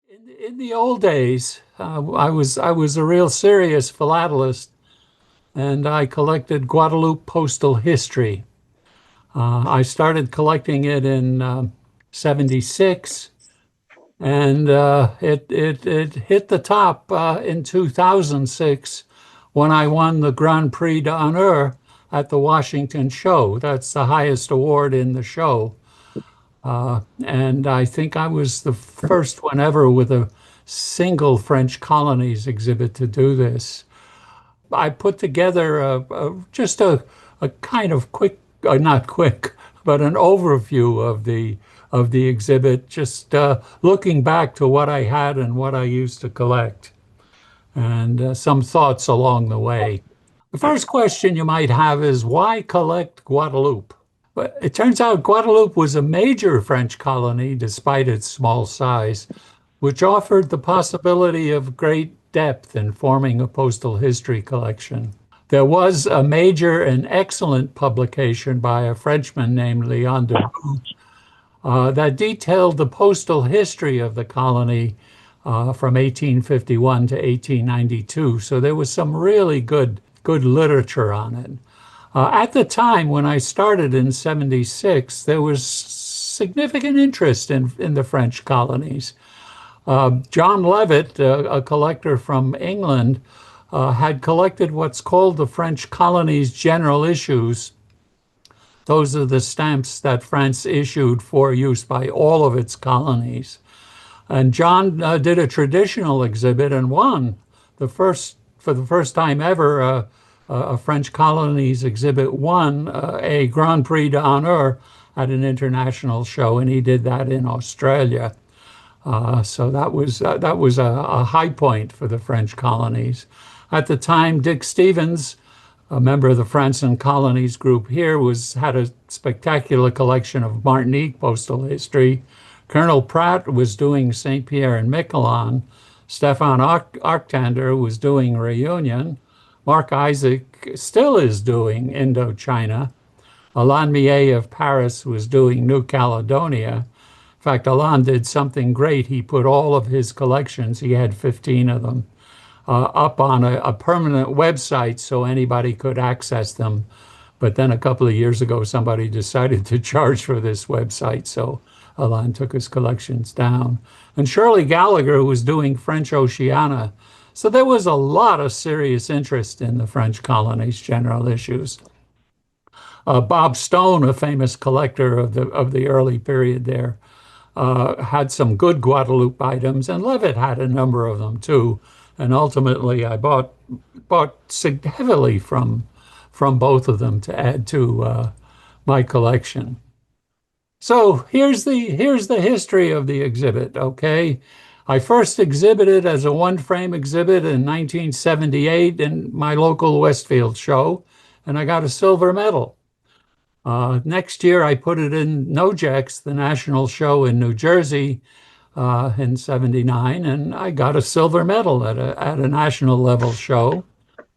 In the old days, I was a real serious philatelist, and I collected Guadeloupe postal history. I started collecting it in '76, and it hit the top in 2006 when I won the Grand Prix d'Honneur at the Washington show. That's the highest award in the show. And I think I was the first one ever with a single French colonies exhibit to do this. I put together just a kind of quick, not quick, but an overview of the exhibit, just looking back to what I had and what I used to collect, and some thoughts along the way. The first question you might have is why collect Guadeloupe? But it turns out Guadeloupe was a major French colony despite its small size, which offered the possibility of great depth in forming a postal history collection. There was a major and excellent publication by a Frenchman named Leon Dubois that detailed the postal history of the colony from 1851 to 1892. So there was some really good literature on it. At the time when I started in '76, there was significant interest in the French colonies. John Levitt, a collector from England, had collected what's called the French colonies' general issues. Those are the stamps that France issued for use by all of its colonies. And John did a traditional exhibit and won for the first time ever, a French colonies exhibit won a Grand Prix d'Honneur at an international show, and he did that in Australia. So that was a high point for the French colonies. At the time, Dick Stevens, a member of the France and Colonies group here, had a spectacular collection of Martinique postal history. Colonel Pratt was doing St. Pierre and Miquelon. Stefan Arctander was doing Reunion. Mark Isaac still is doing Indochina. Alain Millet of Paris was doing New Caledonia. In fact, Alain did something great. He put all of his collections, he had 15 of them, up on a permanent website so anybody could access them. But then a couple of years ago, somebody decided to charge for this website, so Alain took his collections down. And Shirley Gallagher was doing French Oceania. So there was a lot of serious interest in the French colonies' general issues. Bob Stone, a famous collector of the early period there, had some good Guadeloupe items, and Levitt had a number of them too. And ultimately, I bought heavily from both of them to add to my collection. So here's the history of the exhibit. Okay, I first exhibited as a one-frame exhibit in 1978 in my local Westfield show, and I got a silver medal. Next year, I put it in NOJEX, the national show in New Jersey, in '79, and I got a silver medal at a national level show.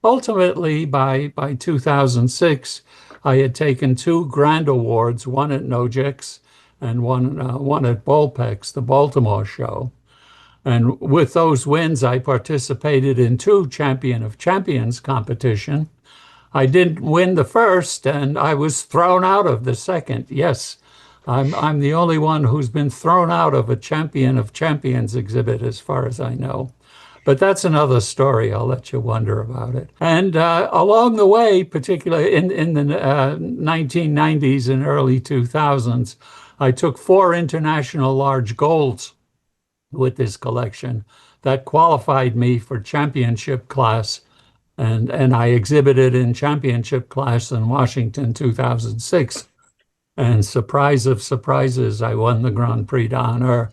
Ultimately, by 2006, I had taken two grand awards, one at NOJEX and one at Bolpex, the Baltimore show. And with those wins, I participated in two Champion of Champions competition. I didn't win the first, and I was thrown out of the second. Yes, I'm the only one who's been thrown out of a Champion of Champions exhibit, as far as I know. But that's another story. I'll let you wonder about it. And along the way, particularly in the 1990s and early 2000s, I took four international large golds with this collection that qualified me for championship class. And I exhibited in championship class in Washington 2006. And surprise of surprises, I won the Grand Prix d'Honneur.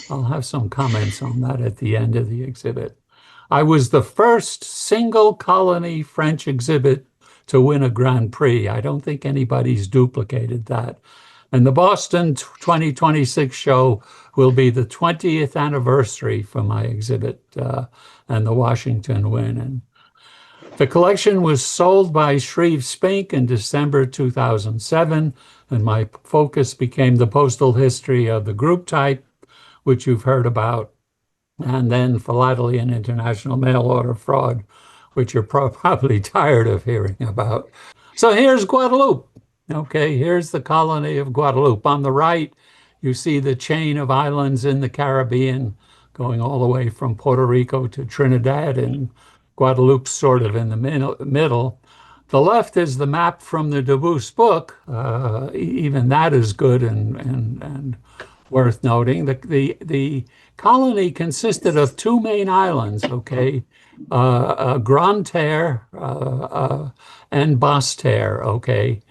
I'll have some comments on that at the end of the exhibit. I was the first single colony French exhibit to win a Grand Prix. I don't think anybody's duplicated that. And the Boston 2026 show will be the 20th anniversary for my exhibit and the Washington win. And the collection was sold by Shreve Spink in December 2007, and my focus became the postal history of the group type, which you've heard about. and then philately and international mail order fraud, which you're probably tired of hearing about. So here's Guadeloupe. Okay, here's the colony of Guadeloupe. On the right, you see the chain of islands in the Caribbean going all the way from Puerto Rico to Trinidad, and Guadeloupe's sort of in the middle. The left is the map from the Dubois book. Even that is good and worth noting. The colony consisted of two main islands, okay, Grand Terre and Basse-Terre, okay.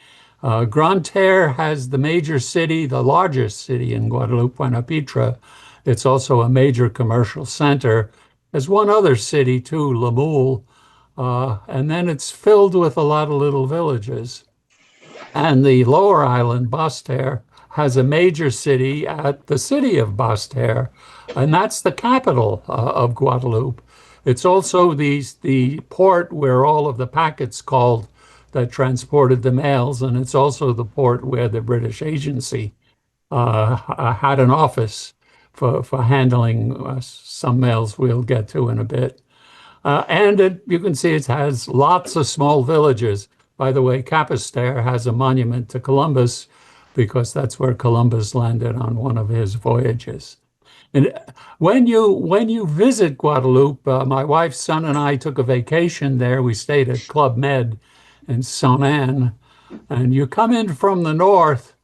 Grand Terre has the major city, the largest city in Guadeloupe, Buena-Pitra. It's also a major commercial center. There's one other city too, Lamoule, and then it's filled with a lot of little villages. And the lower island, Basse-Terre, has a major city at the city of Basse-Terre, and that's the capital of Guadeloupe. It's also the port where all of the packets called that transported the mails, and it's also the port where the British agency had an office for handling some mails we'll get to in a bit. You can see it has lots of small villages. By the way, Capesterre has a monument to Columbus because that's where Columbus landed on one of his voyages. And when you visit Guadeloupe, my wife's son and I took a vacation there. We stayed at Club Med in Saint-Anne, and you come in from the north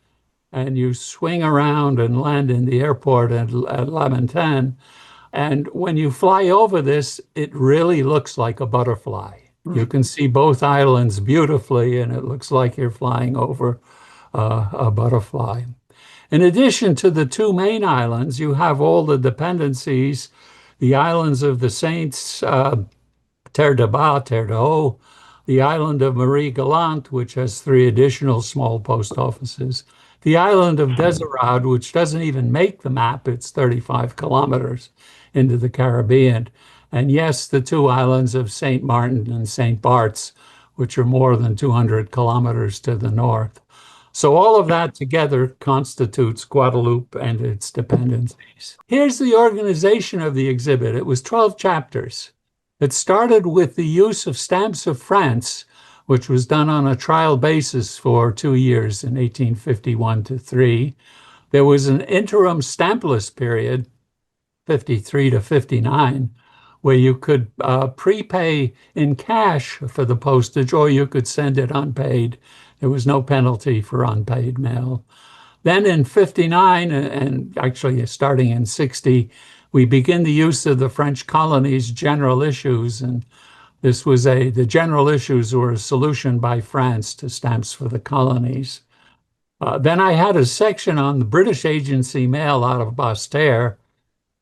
and you swing around and land in the airport at La Montagne. And when you fly over this, it really looks like a butterfly. You can see both islands beautifully, and it looks like you're flying over a butterfly. In addition to the two main islands, you have all the dependencies, the islands of the Saints, Terre de Bas, Terre de Haut, the island of Marie Galante, which has three additional small post offices, the island of Desirade, which doesn't even make the map, it's 35 kilometers into the Caribbean. And yes, the two islands of St. Martin and St. Bart's, which are more than 200 kilometers to the north. So all of that together constitutes Guadeloupe and its dependencies. Here's the organization of the exhibit. It was 12 chapters. It started with the use of stamps of France, which was done on a trial basis for 2 years in 1851 to 3. There was an interim stampless period, 53 to 59, where you could prepay in cash for the postage, or you could send it unpaid. There was no penalty for unpaid mail. Then in 59, and actually starting in 60, we begin the use of the French colonies' general issues. And the general issues were a solution by France to stamps for the colonies. Then I had a section on the British agency mail out of Basse-Terre.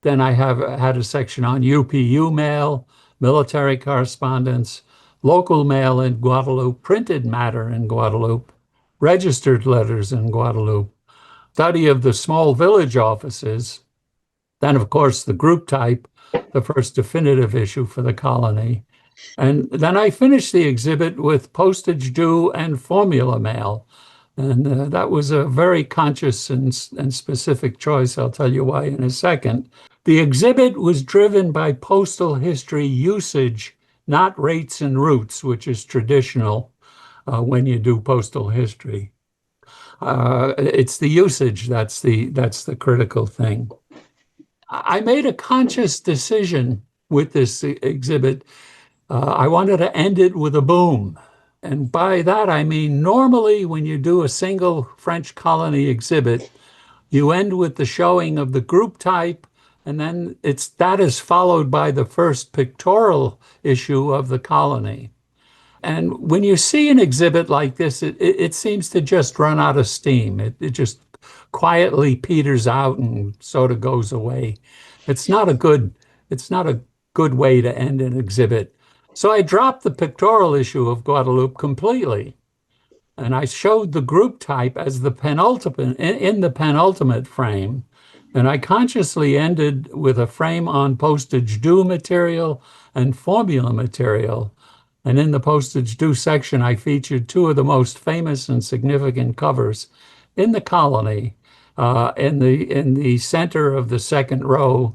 Then I had a section on UPU mail, military correspondence, local mail in Guadeloupe, printed matter in Guadeloupe, registered letters in Guadeloupe, study of the small village offices, then, of course, the group type, the first definitive issue for the colony. And then I finished the exhibit with postage due and formula mail. And that was a very conscious and specific choice. I'll tell you why in a second. The exhibit was driven by postal history usage, not rates and routes, which is traditional when you do postal history. It's the usage that's the critical thing. I made a conscious decision with this exhibit. I wanted to end it with a boom. And by that, I mean, normally when you do a single French colony exhibit, you end with the showing of the group type, and then that is followed by the first pictorial issue of the colony. And when you see an exhibit like this, it seems to just run out of steam. It just quietly peters out and sort of goes away. It's not a good way to end an exhibit. So I dropped the pictorial issue of Guadeloupe completely. And I showed the group type as the penultimate in the penultimate frame. And I consciously ended with a frame on postage due material and formula material. And in the postage due section, I featured two of the most famous and significant covers in the colony. In the center of the second row,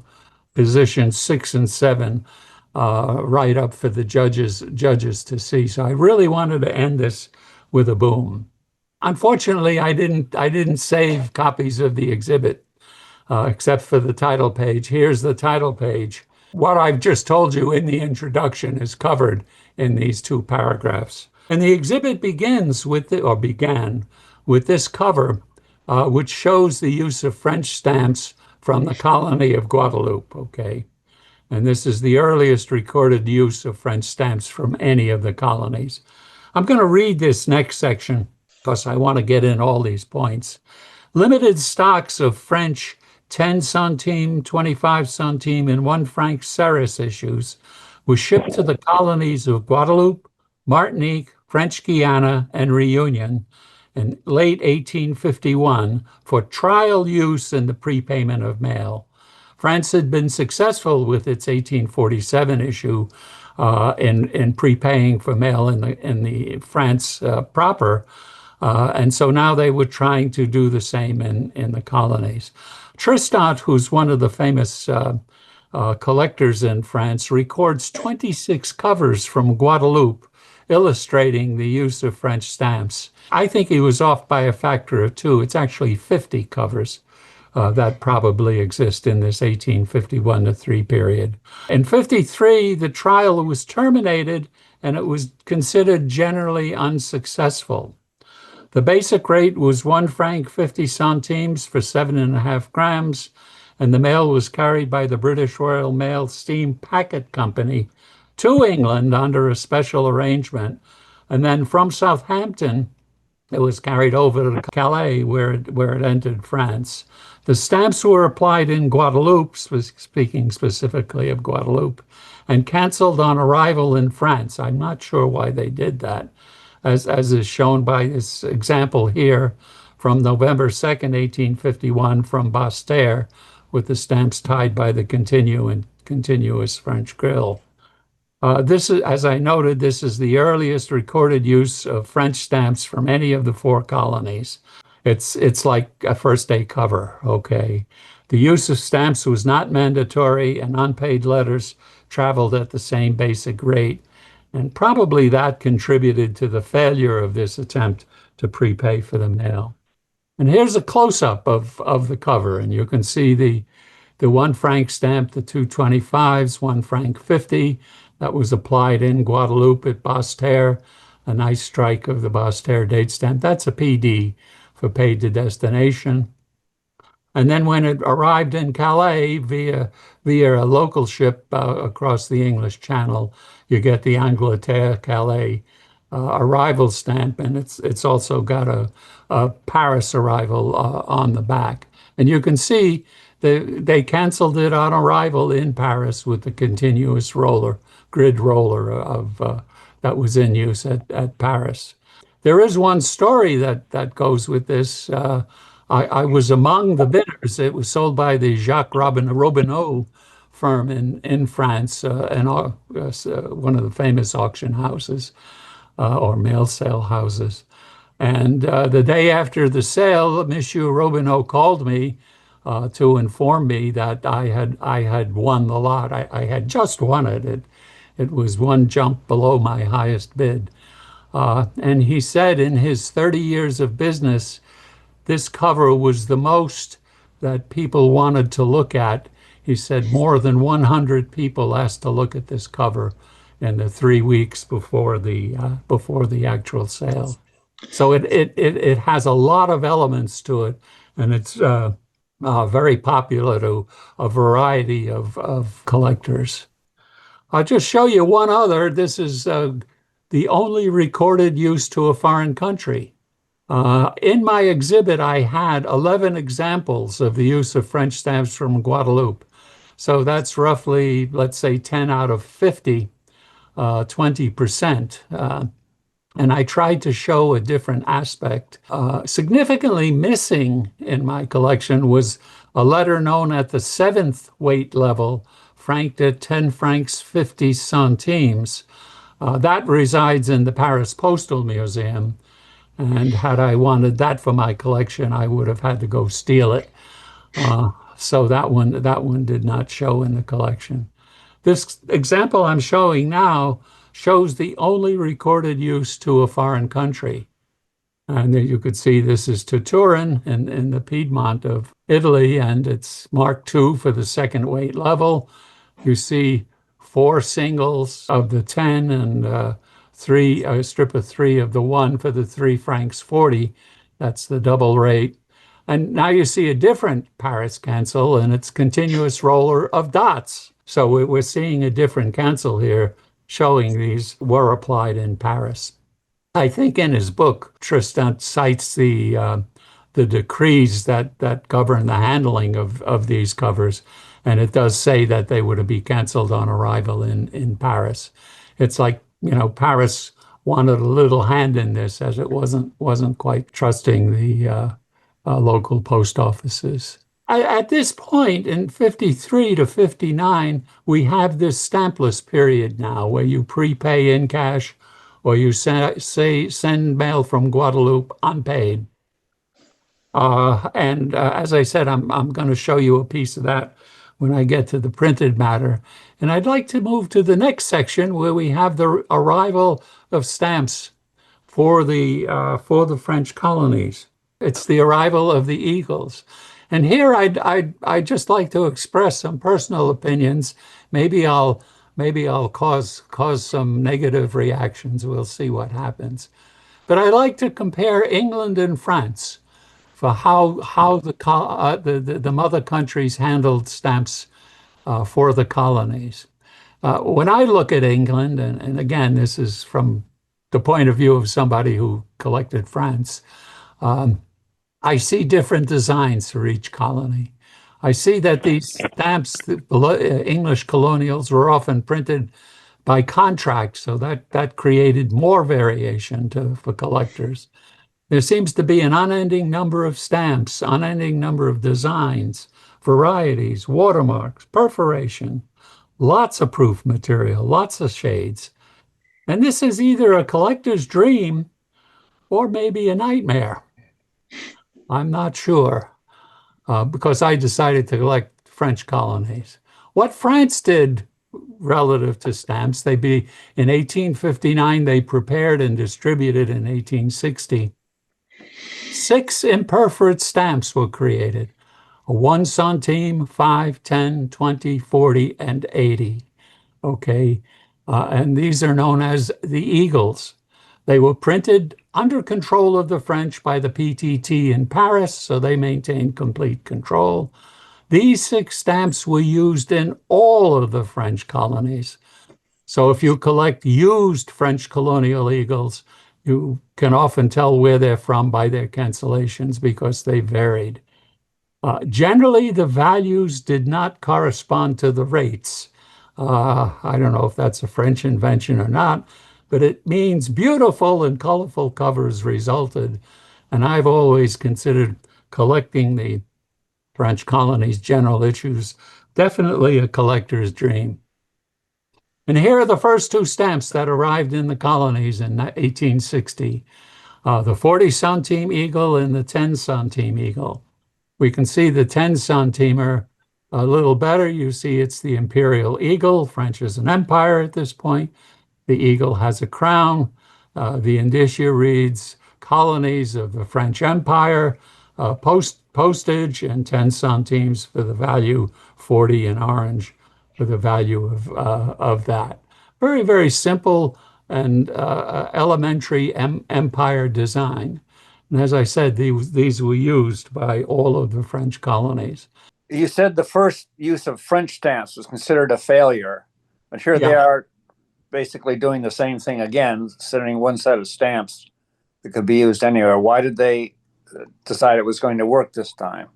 positions 6 and 7 right up for the judges to see. So I really wanted to end this with a boom. Unfortunately, I didn't save copies of the exhibit except for the title page. Here's the title page. What I've just told you in the introduction is covered in these two paragraphs. And the exhibit began with this cover, which shows the use of French stamps from the colony of Guadeloupe. Okay. And this is the earliest recorded use of French stamps from any of the colonies. I'm going to read this next section because I want to get in all these points. Limited stocks of French 10 centime, 25 centime, and 1 franc Ceres issues were shipped to the colonies of Guadeloupe, Martinique, French Guiana, and Reunion in late 1851 for trial use in the prepayment of mail. France had been successful with its 1847 issue in prepaying for mail in the France proper. And so now they were trying to do the same in the colonies. Tristan, who's one of the famous collectors in France, records 26 covers from Guadeloupe illustrating the use of French stamps. I think he was off by a factor of 2. It's actually 50 covers that probably exist in this 1851 to 3 period. In 53, the trial was terminated and it was considered generally unsuccessful. The basic rate was 1 franc 50 centimes for 7.5 grams, and the mail was carried by the British Royal Mail Steam Packet Company to England under a special arrangement. And then from Southampton, it was carried over to Calais, where it entered France. The stamps were applied in Guadeloupe, speaking specifically of Guadeloupe, and canceled on arrival in France. I'm not sure why they did that, as is shown by this example here from November 2nd, 1851, from Basse-Terre, with the stamps tied by the continuous French grill. This is, as I noted, this is the earliest recorded use of French stamps from any of the 4 colonies. It's like a first day cover, okay? The use of stamps was not mandatory, and unpaid letters traveled at the same basic rate. And probably that contributed to the failure of this attempt to prepay for the mail. And here's a close-up of the cover, and you can see the 1 franc stamp, the 225s, 1 franc 50, that was applied in Guadeloupe at Basse-Terre, a nice strike of the Basse-Terre date stamp. That's a PD for paid to destination. And then when it arrived in Calais via a local ship across the English Channel, you get the Angleterre Calais arrival stamp, and it's also got a Paris arrival on the back. And you can see they canceled it on arrival in Paris with the continuous grid roller that was in use at Paris. There is one story that goes with this. I was among the bidders. It was sold by the Jacques Robineau firm in France, and one of the famous auction houses or mail sale houses. And the day after the sale, Monsieur Robineau called me to inform me that I had won the lot. I had just won it. It was one jump below my highest bid. And he said in his 30 years of business, this cover was the most that people wanted to look at. He said more than 100 people asked to look at this cover in the 3 weeks before the actual sale. So it has a lot of elements to it, and it's very popular to a variety of collectors. I'll just show you one other. This is the only recorded use to a foreign country. In my exhibit, I had 11 examples of the use of French stamps from Guadeloupe. So that's roughly, let's say, 10 out of 50, 20%. And I tried to show a different aspect. Significantly missing in my collection was a letter known at the 7th weight level, franked at 10 francs 50 centimes. That resides in the Paris Postal Museum. And had I wanted that for my collection, I would have had to go steal it. So that one did not show in the collection. This example I'm showing now shows the only recorded use to a foreign country. And there you could see this is to Turin in the Piedmont of Italy, and it's Mark II for the second weight level. You see four singles of the 10 and three, a strip of three of the one for the 3 francs 40. That's the double rate. And now you see a different Paris cancel, and it's continuous roller of dots. So we're seeing a different cancel here, showing these were applied in Paris. I think in his book, Tristan cites the decrees that govern the handling of these covers, and it does say that they were to be canceled on arrival in Paris. It's like, Paris wanted a little hand in this, as it wasn't quite trusting the local post offices. At this point in 53 to 59, we have this stampless period now where you prepay in cash or you send mail from Guadeloupe unpaid. And as I said, I'm going to show you a piece of that when I get to the printed matter. And I'd like to move to the next section where we have the arrival of stamps for the French colonies. It's the arrival of the eagles. And here I'd just like to express some personal opinions. Maybe I'll cause some negative reactions. We'll see what happens. But I like to compare England and France for how the mother countries handled stamps for the colonies. When I look at England, and again, this is from the point of view of somebody who collected France, I see different designs for each colony. I see that these stamps, the English colonials, were often printed by contract, so that created more variation for collectors. There seems to be an unending number of stamps, unending number of designs, varieties, watermarks, perforation, lots of proof material, lots of shades. And this is either a collector's dream or maybe a nightmare. I'm not sure, because I decided to collect French colonies. What France did relative to stamps, in 1859, they prepared and distributed in 1860. 6 imperforate stamps were created: a 1 centime, 5, 10, 20, 40, and 80. Okay. And these are known as the Eagles. They were printed under control of the French by the PTT in Paris, so they maintained complete control. These 6 stamps were used in all of the French colonies. So if you collect used French colonial eagles, you can often tell where they're from by their cancellations because they varied. Generally, the values did not correspond to the rates. I don't know if that's a French invention or not, but it means beautiful and colorful covers resulted. And I've always considered collecting the French colonies' general issues definitely a collector's dream. And here are the first 2 stamps that arrived in the colonies in 1860, the 40 centime eagle and the 10 centime eagle. We can see the 10 centimer a little better. You see it's the imperial eagle. French is an empire at this point. The eagle has a crown. The indicia reads colonies of the French Empire, postage, and 10 centimes for the value, 40 in orange for the value of that. Very, very simple and elementary empire design. And as I said, these were used by all of the French colonies. You said the first use of French stamps was considered a failure, but here they are basically doing the same thing again, sending one set of stamps that could be used anywhere. Why did they decide it was going to work this time?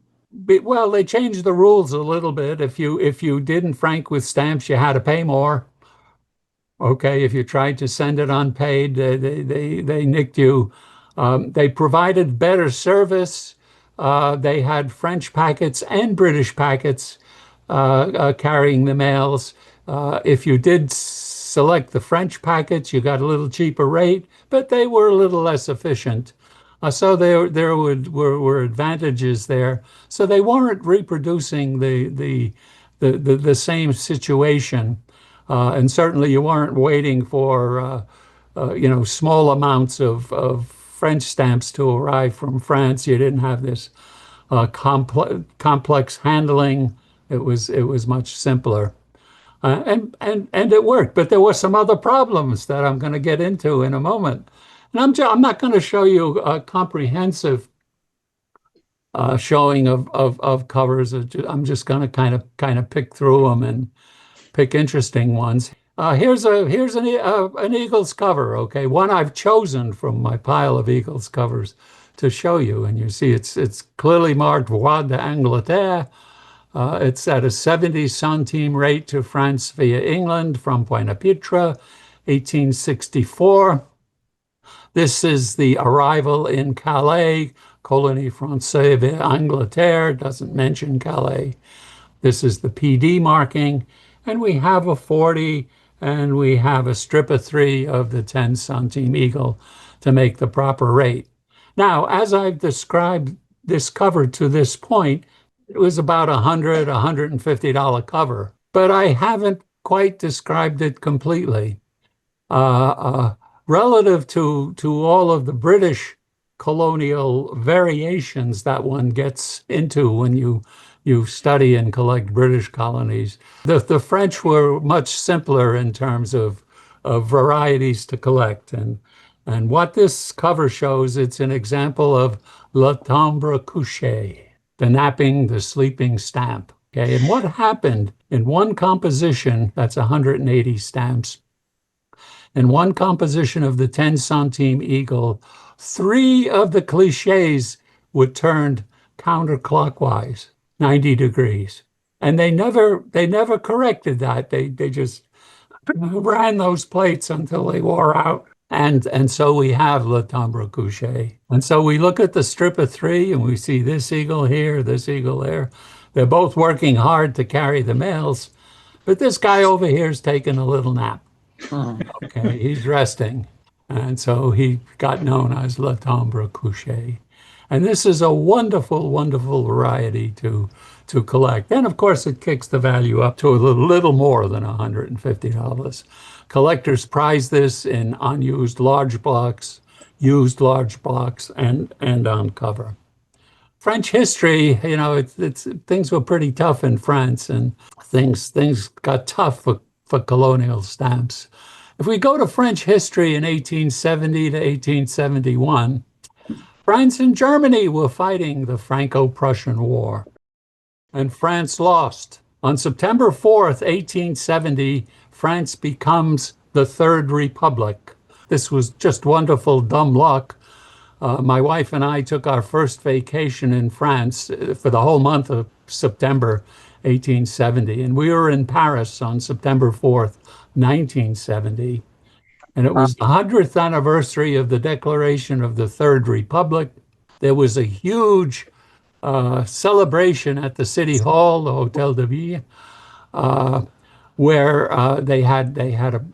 Well, they changed the rules a little bit. If you didn't frank with stamps, you had to pay more. Okay, if you tried to send it unpaid, they nicked you. They provided better service. They had French packets and British packets carrying the mails. If you did select the French packets, you got a little cheaper rate, but they were a little less efficient. So were advantages there. So they weren't reproducing the same situation, and certainly you weren't waiting for small amounts of French stamps to arrive from France. You didn't have this complex handling. It was much simpler. And it worked, but there were some other problems that I'm going to get into in a moment. And I'm not going to show you a comprehensive showing of covers. I'm just going to kind of pick through them and pick interesting ones. Here's an Eagles cover, okay, one I've chosen from my pile of Eagles covers to show you, and you see it's clearly marked Roi d'Angleterre. It's at a 70 centime rate to France via England from Pointe-à-Pitre, 1864. This is the arrival in Calais, Colonies Françaises via Angleterre, doesn't mention Calais. This is the PD marking, and we have a 40, and we have a strip of 3 of the 10 centime eagle to make the proper rate. Now, as I've described this cover to this point, it was about $150 cover, but I haven't quite described it completely. Relative to all of the British colonial variations that one gets into when you study and collect British colonies, the French were much simpler in terms of varieties to collect. And what this cover shows, it's an example of le Timbre Couché, the napping, the sleeping stamp. Okay, and what happened in one composition, that's 180 stamps, in one composition of the 10 centime eagle, 3 of the cliches were turned counterclockwise, 90 degrees. And they never corrected that. They just ran those plates until they wore out. And so we have Le Timbre Couché. And so we look at the strip of 3 and we see this eagle here, this eagle there. They're both working hard to carry the males, but this guy over here is taking a little nap. Okay, he's resting. And so he got known as Le Timbre Couché. And this is a wonderful, wonderful variety to collect. And of course, it kicks the value up to a little more than $150. Collectors prize this in unused large blocks, used large blocks, and on cover. French history, it's things were pretty tough in France, and things got tough for colonial stamps. If we go to French history in 1870 to 1871, France and Germany were fighting the Franco-Prussian War, and France lost. On September 4th, 1870, France becomes the Third Republic. This was just wonderful dumb luck. My wife and I took our first vacation in France for the whole month of September 1870, and we were in Paris on September 4th, 1970. And it was the 100th anniversary of the declaration of the Third Republic. There was a huge celebration at the City Hall, the Hotel de Ville, where they had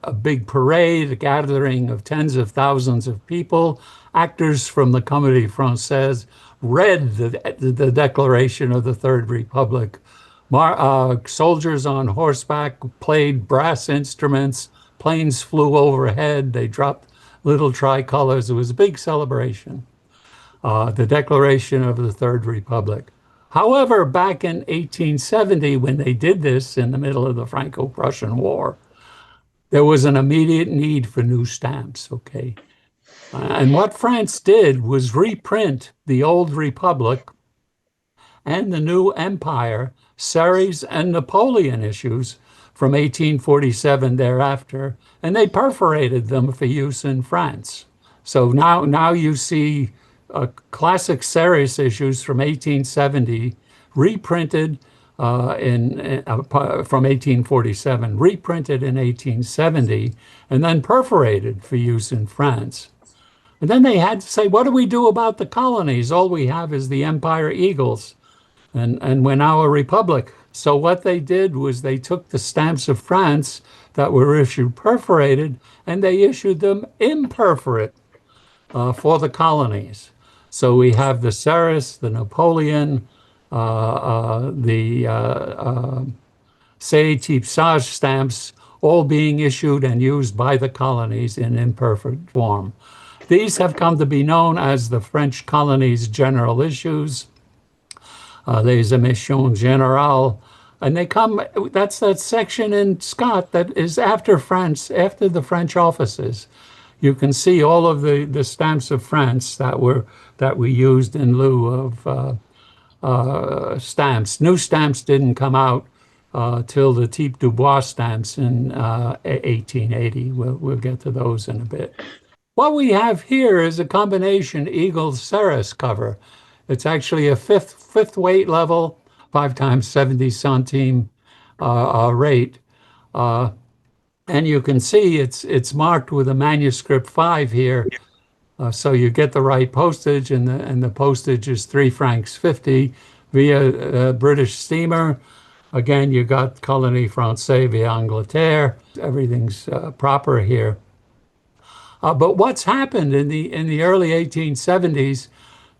a big parade, a gathering of tens of thousands of people. Actors from the Comédie Française read the Declaration of the Third Republic. Soldiers on horseback played brass instruments. Planes flew overhead. They dropped little tricolors. It was a big celebration. The Declaration of the Third Republic. However, back in 1870, when they did this in the middle of the Franco-Prussian War, there was an immediate need for new stamps, okay? And what France did was reprint the old Republic and the new Empire, Ceres and Napoleon issues from 1847 thereafter, and they perforated them for use in France. So now you see classic Ceres issues from 1870 reprinted from 1847, reprinted in 1870, and then perforated for use in France. And then they had to say, what do we do about the colonies? All we have is the Empire Eagles, and we're now a republic. So what they did was they took the stamps of France that were issued perforated, and they issued them imperforate for the colonies. So we have the Ceres, the Napoleon, the Type Sage stamps, all being issued and used by the colonies in imperfect form. These have come to be known as the French colonies' general issues, les émissions générales. And they come, that's that section in Scott that is after France, after the French offices. You can see all of the stamps of France that we used in lieu of stamps. New stamps didn't come out till the Type Dubois stamps in 1880. We'll get to those in a bit. What we have here is a combination Eagle Ceres cover. It's actually a fifth weight level, 5 times 70 centime rate. And you can see it's marked with a manuscript 5 here. So you get the right postage, and the postage is 3 francs 50 via British steamer. Again, you got Colony Française via Angleterre. Everything's proper here. But what's happened in the early 1870s,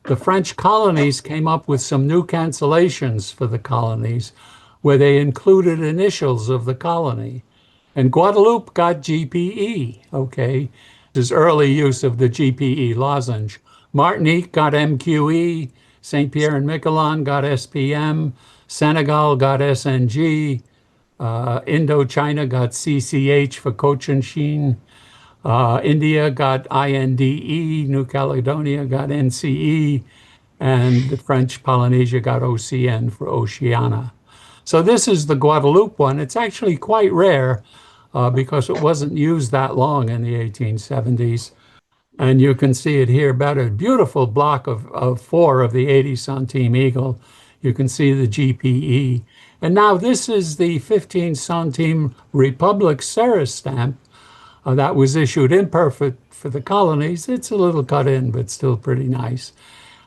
the French colonies came up with some new cancellations for the colonies where they included initials of the colony. And Guadeloupe got GPE, okay? This is early use of the GPE lozenge. Martinique got MQE, St. Pierre and Miquelon got SPM, Senegal got SNG, Indochina got CCH for Cochinchine, India got INDE, New Caledonia got NCE, and the French Polynesia got OCN for Oceania. So this is the Guadeloupe one. It's actually quite rare because it wasn't used that long in the 1870s. And you can see it here better. Beautiful block of 4 of the 80 centime eagle. You can see the GPE. And now this is the 15 centime Republic Ceres stamp that was issued imperfect for the colonies. It's a little cut in, but still pretty nice.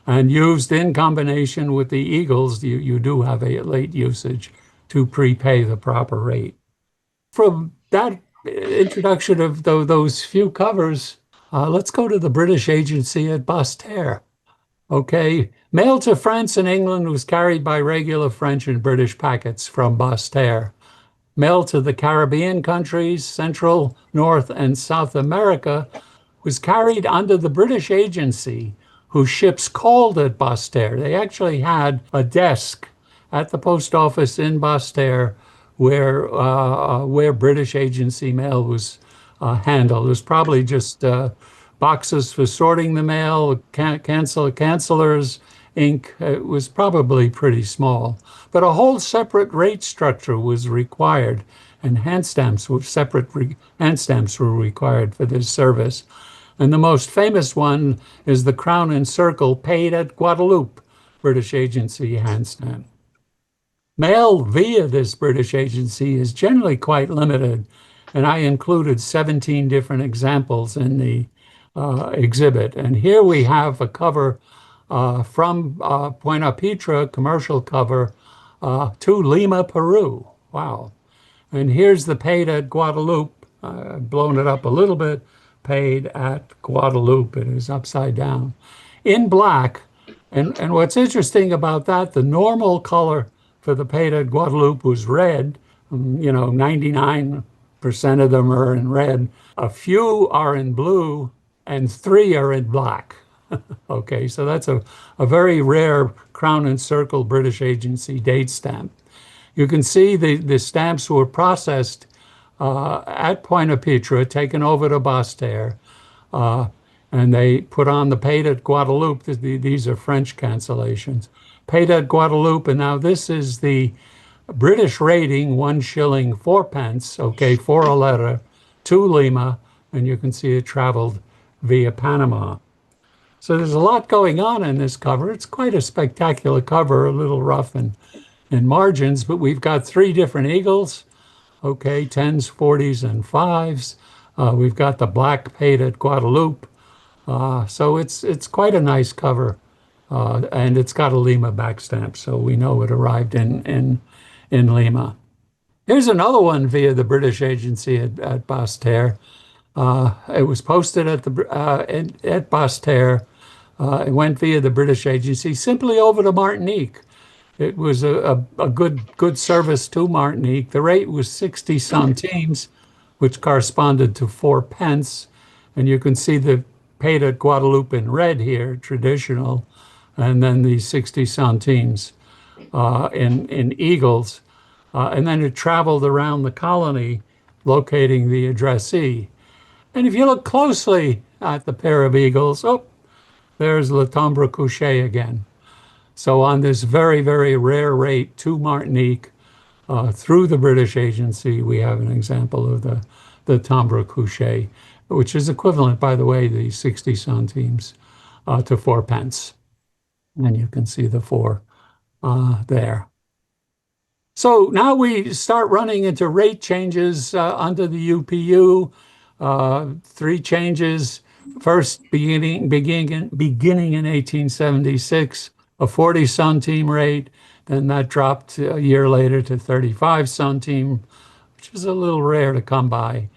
And used in combination with the eagles, you do have a late usage to prepay the proper rate. From that introduction of those few covers, let's go to the British agency at Basse-Terre. Okay, mail to France and England was carried by regular French and British packets from Basse-Terre. Mail to the Caribbean countries, Central, North, and South America was carried under the British agency, whose ships called at Basse-Terre. They actually had a desk at the post office in Basse-Terre where British agency mail was handled. It was probably just boxes for sorting the mail, cancellers, ink. It was probably pretty small. But a whole separate rate structure was required, and separate hand stamps were required for this service. And the most famous one is the Crown and Circle paid at Guadeloupe British agency hand stamp. Mail via this British agency is generally quite limited, and I included 17 different examples in the exhibit. And here we have a cover from Pointe-à-Pitre, commercial cover, to Lima, Peru. Wow. And here's the paid at Guadeloupe. I've blown it up a little bit. Paid at Guadeloupe. It is upside down in black. And what's interesting about that, the normal color for the paid at Guadeloupe was red. 99% of them are in red. A few are in blue, and 3 are in black. Okay, so that's a very rare Crown and Circle British agency date stamp. You can see the stamps were processed at Pointe-à-Pitre, taken over to Basse-Terre, and they put on the paid at Guadeloupe. These are French cancellations. Paid at Guadeloupe, and now this is the British rating, 1 shilling 4 pence, okay, for a letter to Lima, and you can see it traveled via Panama. So there's a lot going on in this cover. It's quite a spectacular cover, a little rough in margins, but we've got 3 different eagles, okay, 10s, 40s, and 5s. We've got the black paid at Guadeloupe. So it's quite a nice cover, and it's got a Lima back stamp, so we know it arrived in Lima. Here's another one via the British agency at Basse-Terre. It was posted at Basse-Terre It went via the British agency simply over to Martinique. It was a good service to Martinique. The rate was 60 centimes, which corresponded to 4 pence. And you can see the paid at Guadeloupe in red here, traditional, and then the 60 centimes in eagles. And then it traveled around the colony, locating the addressee. And if you look closely at the pair of eagles, oh, there's Le Timbre Couché again. So on this very, very rare rate to Martinique through the British agency, we have an example of the Timbre Couché, which is equivalent, by the way, the 60 centimes to 4 pence. And you can see the four there. So now we start running into rate changes under the UPU. Three changes. First, beginning in 1876, a 40 centime rate. Then that dropped a year later to 35 centime, which is a little rare to come by.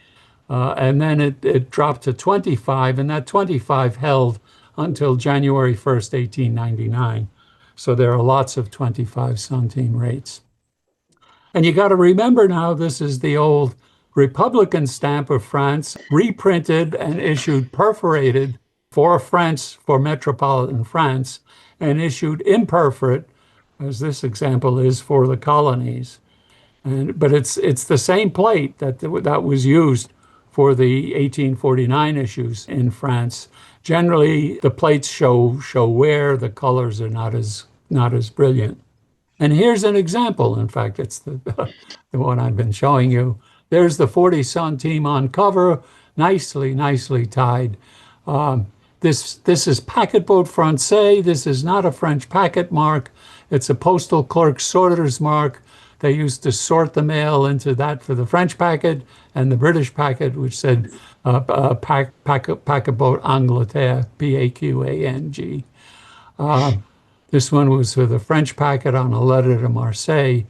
And then it dropped to 25, and that 25 held until January 1st, 1899. So there are lots of 25 centime rates. And you got to remember now, this is the old Republican stamp of France, reprinted and issued perforated for France, for metropolitan France, and issued imperforate, as this example is, for the colonies. But it's the same plate that was used for the 1849 issues in France. Generally, the plates show wear, the colors are not as brilliant. And here's an example. In fact, it's the one I've been showing you. There's the 40 centime on cover, nicely tied. This is packet boat français. This is not a French packet mark. It's a postal clerk sorter's mark. They used to sort the mail into that for the French packet and the British packet, which said packet boat Angleterre, Paqang. This one was for the French packet on a letter to Marseille.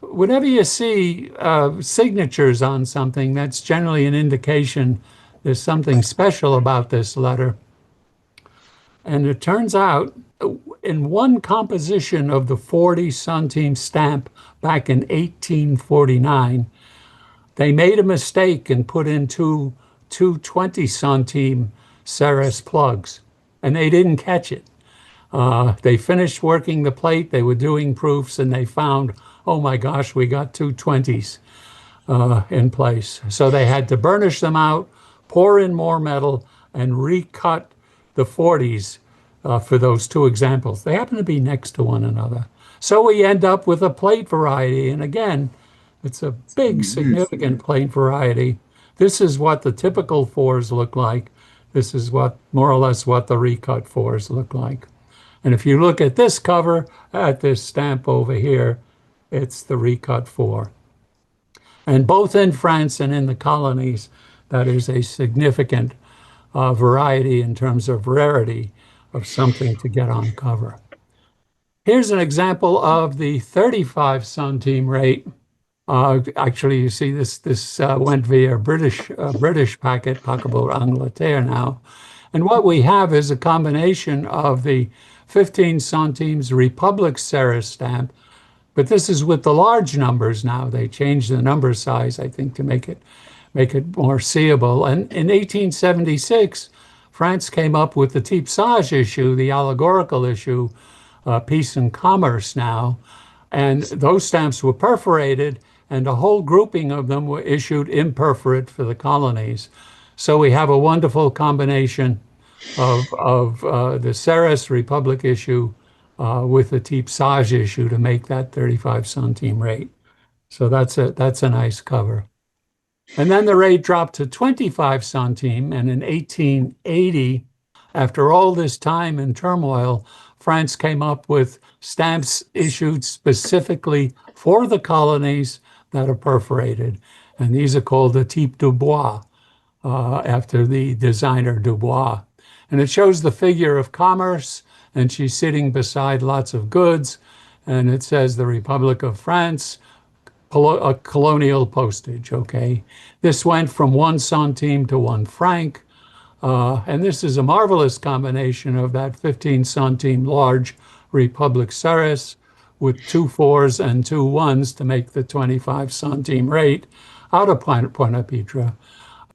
Whenever you see signatures on something, that's generally an indication there's something special about this letter. And it turns out, in one composition of the 40 centime stamp back in 1849, they made a mistake and put in two 20 centime Ceres plugs, and they didn't catch it. They finished working the plate, they were doing proofs, and they found, oh my gosh, we got two 20s in place. So they had to burnish them out, pour in more metal, and recut the 40s for those two examples. They happen to be next to one another. So we end up with a plate variety. And again, it's a big, significant plate variety. This is what the typical fours look like. This is what, more or less, what the recut fours look like. And if you look at this cover, at this stamp over here, it's the recut four. And both in France and in the colonies, that is a significant variety in terms of rarity of something to get on cover. Here's an example of the 35 centime rate. Actually, you see this went via British packet boat Angleterre now. And what we have is a combination of the 15 centimes Republic Ceres stamp, but this is with the large numbers now. They changed the number size, I think, to make it more seeable. And in 1876, France came up with the Type Sage issue, the allegorical issue, Peace and Commerce now. And those stamps were perforated, and a whole grouping of them were issued imperforate for the colonies. So we have a wonderful combination of the Ceres Republic issue with the Type Sage issue to make that 35 centime rate. So that's a nice cover. And then the rate dropped to 25 centime, and in 1880, after all this time and turmoil, France came up with stamps issued specifically for the colonies that are perforated. And these are called the Type Dubois, after the designer Dubois. And it shows the figure of commerce, and she's sitting beside lots of goods. And it says the Republic of France, a colonial postage, okay? This went from 1 centime to 1 franc. And this is a marvelous combination of that 15 centime large Republic Ceres with two fours and two ones to make the 25 centime rate out of Pointe à Pitre.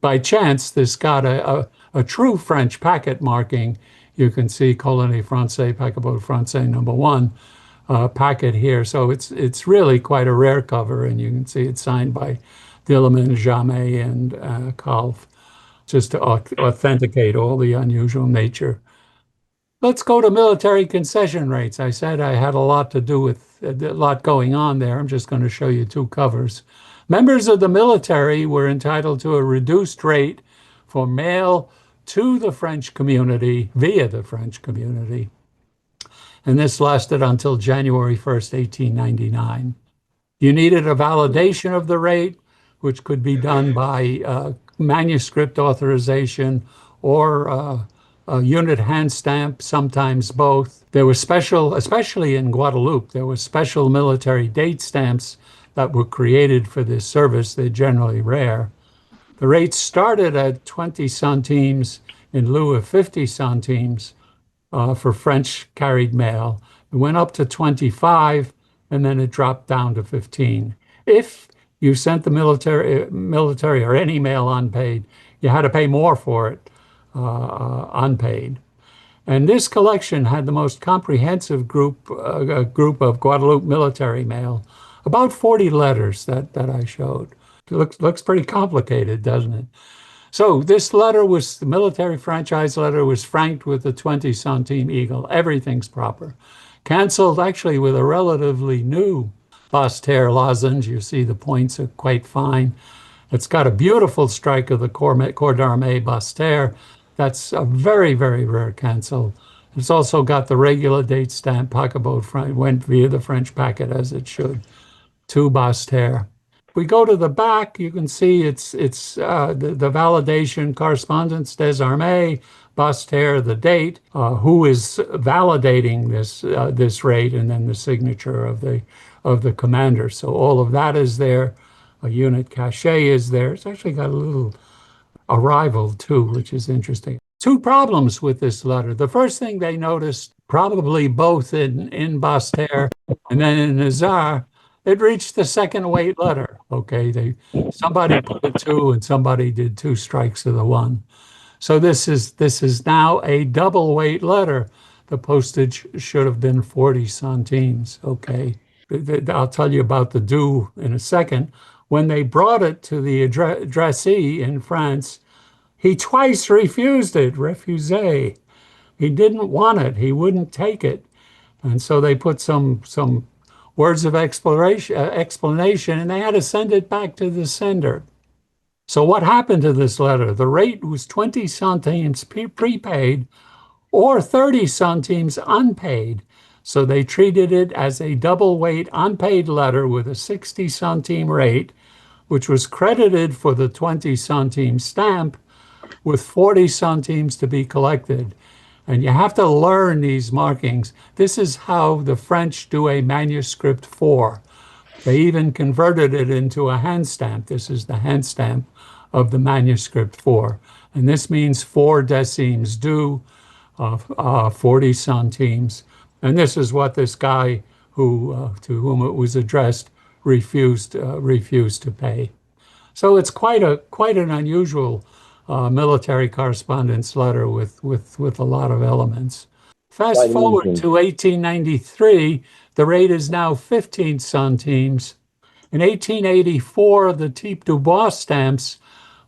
By chance, this got a true French packet marking. You can see Colony Français, Paquebot Français #1 packet here. So it's really quite a rare cover, and you can see it's signed by Dilleman, Jamais, and Calv, just to authenticate all the unusual nature. Let's go to military concession rates. I said I had a lot to do with a lot going on there. I'm just going to show you two covers. Members of the military were entitled to a reduced rate for mail to the French community via the French community. And this lasted until January 1st, 1899. You needed a validation of the rate, which could be done by manuscript authorization or a unit hand stamp, sometimes both. There were special, especially in Guadeloupe, there were special military date stamps that were created for this service. They're generally rare. The rates started at 20 centimes in lieu of 50 centimes for French carried mail. It went up to 25, and then it dropped down to 15. If you sent the military or any mail unpaid, you had to pay more for it unpaid. And this collection had the most comprehensive group of Guadeloupe military mail, about 40 letters that I showed. It looks pretty complicated, doesn't it? So this letter was, the military franchise letter was franked with the 20 centime eagle. Everything's proper. Canceled actually with a relatively new Basse-Terre lozenge. You see the points are quite fine. It's got a beautiful strike of the Corps d'Armée Basse-Terre. That's a very, very rare cancel. It's also got the regular date stamp. Paquebot went via the French packet as it should to Basse-Terre. We go to the back, you can see it's the validation, correspondence, des armées, Basse-Terre, the date, who is validating this rate, and then the signature of the commander. So all of that is there. A unit cachet is there. It's actually got a little arrival too, which is interesting. Two problems with this letter. The first thing they noticed, probably both in Basse-Terre and then in Nazar, it reached the second weight letter. Okay, somebody put a two and somebody did two strikes of the one. So this is now a double weight letter. The postage should have been 40 centimes. Okay, I'll tell you about the due in a second. When they brought it to the addressee in France, he twice refused it, refusé. He didn't want it. He wouldn't take it. And so they put some words of explanation, and they had to send it back to the sender. So what happened to this letter? The rate was 20 centimes prepaid or 30 centimes unpaid. So they treated it as a double weight unpaid letter with a 60 centime rate, which was credited for the 20 centime stamp with 40 centimes to be collected. And you have to learn these markings. This is how the French do a manuscript 4. They even converted it into a hand stamp. This is the hand stamp of the manuscript 4. And this means 4 decimes due, 40 centimes. And this is what this guy to whom it was addressed refused to pay. So it's quite an unusual military correspondence letter with a lot of elements. Fast forward to 1893, the rate is now 15 centimes. In 1884, the Type Dubois stamps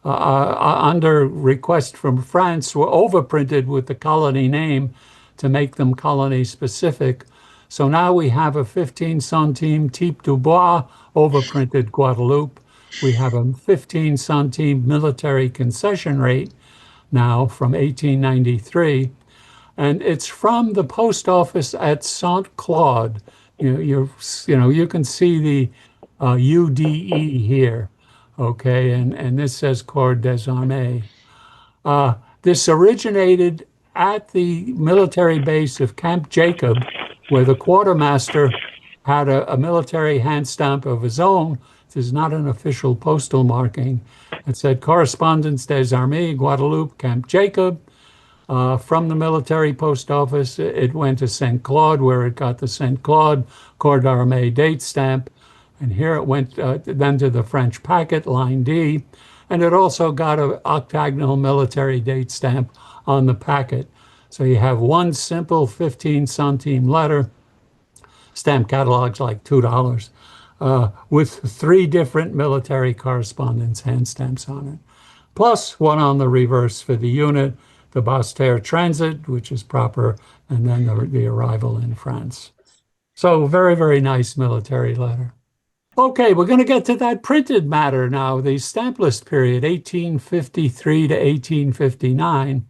under request from France were overprinted with the colony name to make them colony specific. So now we have a 15 centime Type Dubois overprinted Guadeloupe. We have a 15 centime military concession rate now from 1893. And it's from the post office at Saint Claude. You can see the UDE here, okay, and this says Corps des Armées. This originated at the military base of Camp Jacob, where the quartermaster had a military hand stamp of his own. This is not an official postal marking. It said Correspondance des Armées, Guadeloupe, Camp Jacob. From the military post office, it went to St. Claude, where it got the St. Claude Corps d'Armée date stamp. And here it went then to the French packet, line D. And it also got an octagonal military date stamp on the packet. So you have one simple 15 centime letter, stamp catalogs like $2, with three different military correspondence hand stamps on it, plus one on the reverse for the unit, the Basse-Terre transit, which is proper, and then the arrival in France. So very, very nice military letter. Okay, we're going to get to that printed matter now, the stampless period, 1853 to 1859.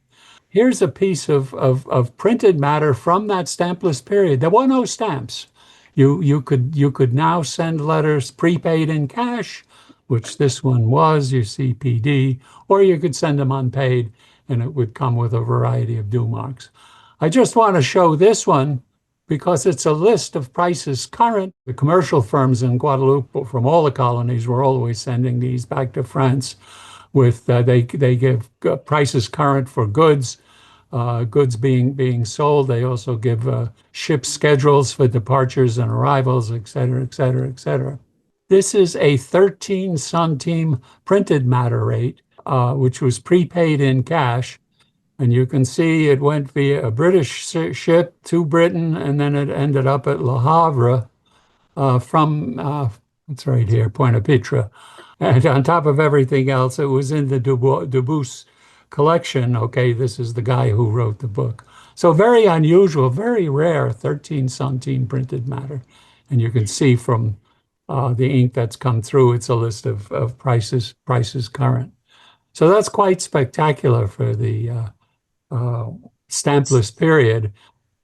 Here's a piece of printed matter from that stampless period. There were no stamps. You could now send letters prepaid in cash, which this one was, your CPD, or you could send them unpaid, and it would come with a variety of due marks. I just want to show this one because it's a list of prices current. The commercial firms in Guadeloupe from all the colonies were always sending these back to France with, they give prices current for goods, goods being sold. They also give ship schedules for departures and arrivals, et cetera, et cetera, et cetera. This is a 13 centime printed matter rate, which was prepaid in cash. And you can see it went via a British ship to Britain, and then it ended up at Le Havre from, it's right here, Pointe-à-Pitre. And on top of everything else, it was in the Dubois collection. Okay, this is the guy who wrote the book. So very unusual, very rare 13 centime printed matter. And you can see from the ink that's come through, it's a list of prices current. So that's quite spectacular for the stampless period.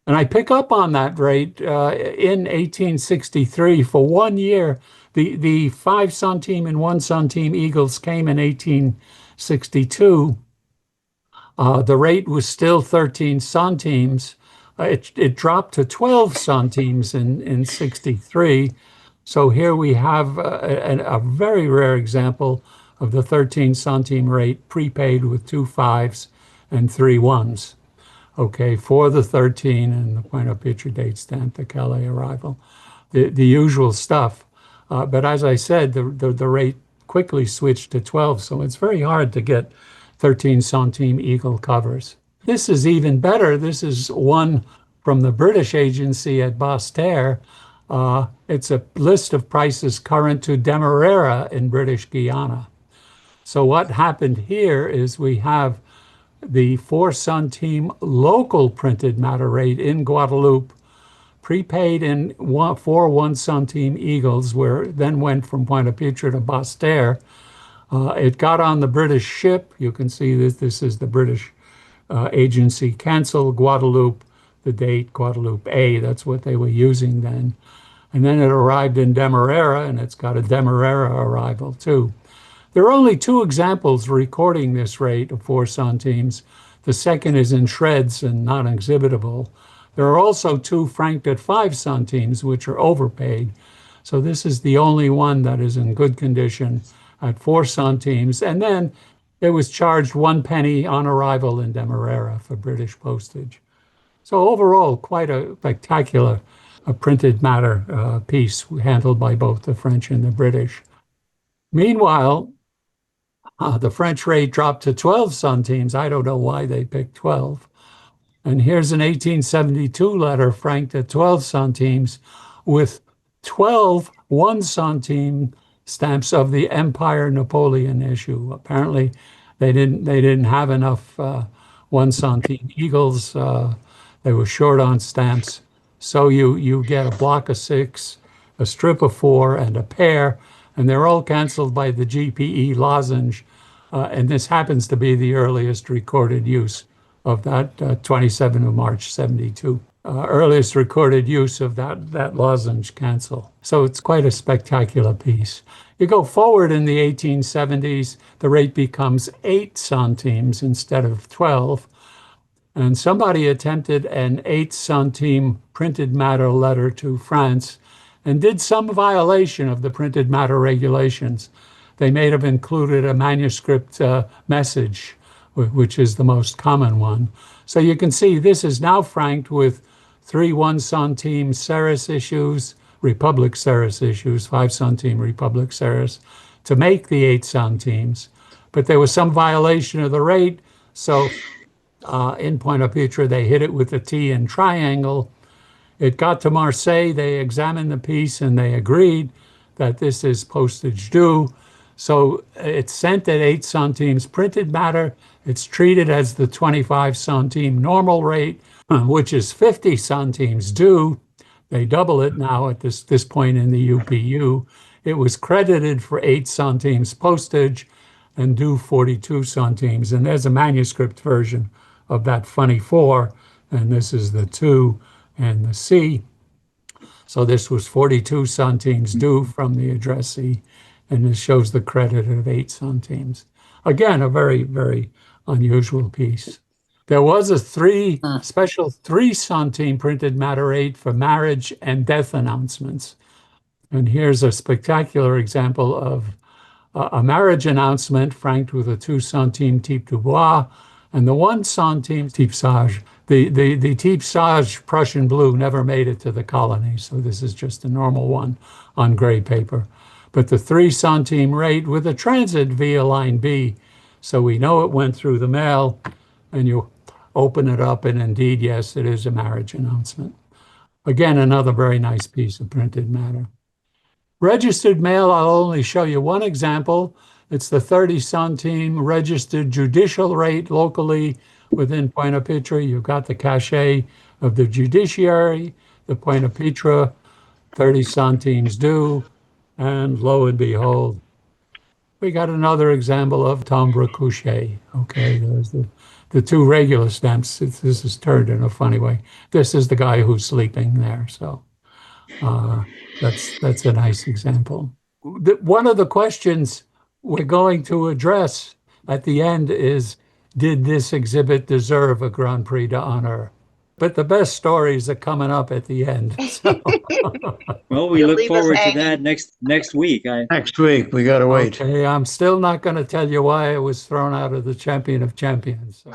And I pick up on that rate in 1863 for 1 year. The 5 centime and 1 centime eagles came in 1862. The rate was still 13 centimes. It dropped to 12 centimes in 63. So here we have a very rare example of the 13 centime rate prepaid with 2 5s and 3 1s. Okay, for the 13 and the Pointe-à-Pitre date stamp, the Calais arrival, the usual stuff. But as I said, the rate quickly switched to 12, so it's very hard to get 13 centime eagle covers. This is even better. This is one from the British agency at Basse-Terre. It's a list of prices current to Demerara in British Guiana. So what happened here is we have the 4 centime local printed matter rate in Guadeloupe, prepaid in 4 1 centime eagles, where it then went from Pointe-à-Pitre to Basse-Terre. It got on the British ship. You can see that this is the British agency cancel Guadeloupe, the date Guadeloupe A. That's what they were using then. And then it arrived in Demerara, and it's got a Demerara arrival too. There are only 2 examples recording this rate of 4 centimes. The second is in shreds and not exhibitable. There are also 2 franked at 5 centimes, which are overpaid. So this is the only one that is in good condition at 4 centimes. And then it was charged 1 penny on arrival in Demerara for British postage. So overall, quite a spectacular printed matter piece handled by both the French and the British. Meanwhile, the French rate dropped to 12 centimes. I don't know why they picked 12. And here's an 1872 letter franked at 12 centimes with 12 1 centime stamps of the Empire Napoleon issue. Apparently, they didn't have enough 1 centime eagles. They were short on stamps. So you get a block of 6, a strip of 4, and a pair, and they're all canceled by the GPE lozenge. And this happens to be the earliest recorded use of that 27 of March, 72. Earliest recorded use of that lozenge cancel. So it's quite a spectacular piece. You go forward in the 1870s, the rate becomes 8 centimes instead of 12. And somebody attempted an 8 centime printed matter letter to France, and did some violation of the printed matter regulations. They may have included a manuscript message, which is the most common one. So you can see this is now franked with 3 1 centime Ceres issues, Republic Ceres issues, 5 centime Republic Ceres, to make the 8 centimes. But there was some violation of the rate, so in Pointe-à-Pitre, they hit it with a T in triangle. It got to Marseille, they examined the piece and they agreed that this is postage due. So it's sent at 8 centimes printed matter. It's treated as the 25 centime normal rate, which is 50 centimes due. They double it now at this point in the UPU. It was credited for 8 centimes postage and due 42 centimes. And there's a manuscript version of that funny 4, and this is the 2 and the C. So this was 42 centimes due from the addressee, and this shows the credit of 8 centimes. Again, a very, very unusual piece. There was a special 3 centime printed matter rate for marriage and death announcements. And here's a spectacular example of a marriage announcement franked with a 2 centime Type Dubois and the 1 centime Type Sage. The Type Sage Prussian blue never made it to the colonies, so this is just a normal one on gray paper. But the 3 centime rate with a transit via line B, so we know it went through the mail, and you open it up, and indeed, yes, it is a marriage announcement. Again, another very nice piece of printed matter. Registered mail, I'll only show you one example. It's the 30 centime registered judicial rate locally within Pointe-à-Pitre. You've got the cachet of the judiciary, the Pointe-à-Pitre, 30 centimes due, and lo and behold, we got another example of Timbre Couché. Okay, there's the 2 regular stamps. This is turned in a funny way. This is the guy who's sleeping there, so that's a nice example. One of the questions we're going to address at the end is, did this exhibit deserve a Grand Prix d'honneur? But the best stories are coming up at the end. So. Well, we look forward to that next week. Next week, we got to wait. Okay, I'm still not going to tell you why I was thrown out of the Champion of Champions. So.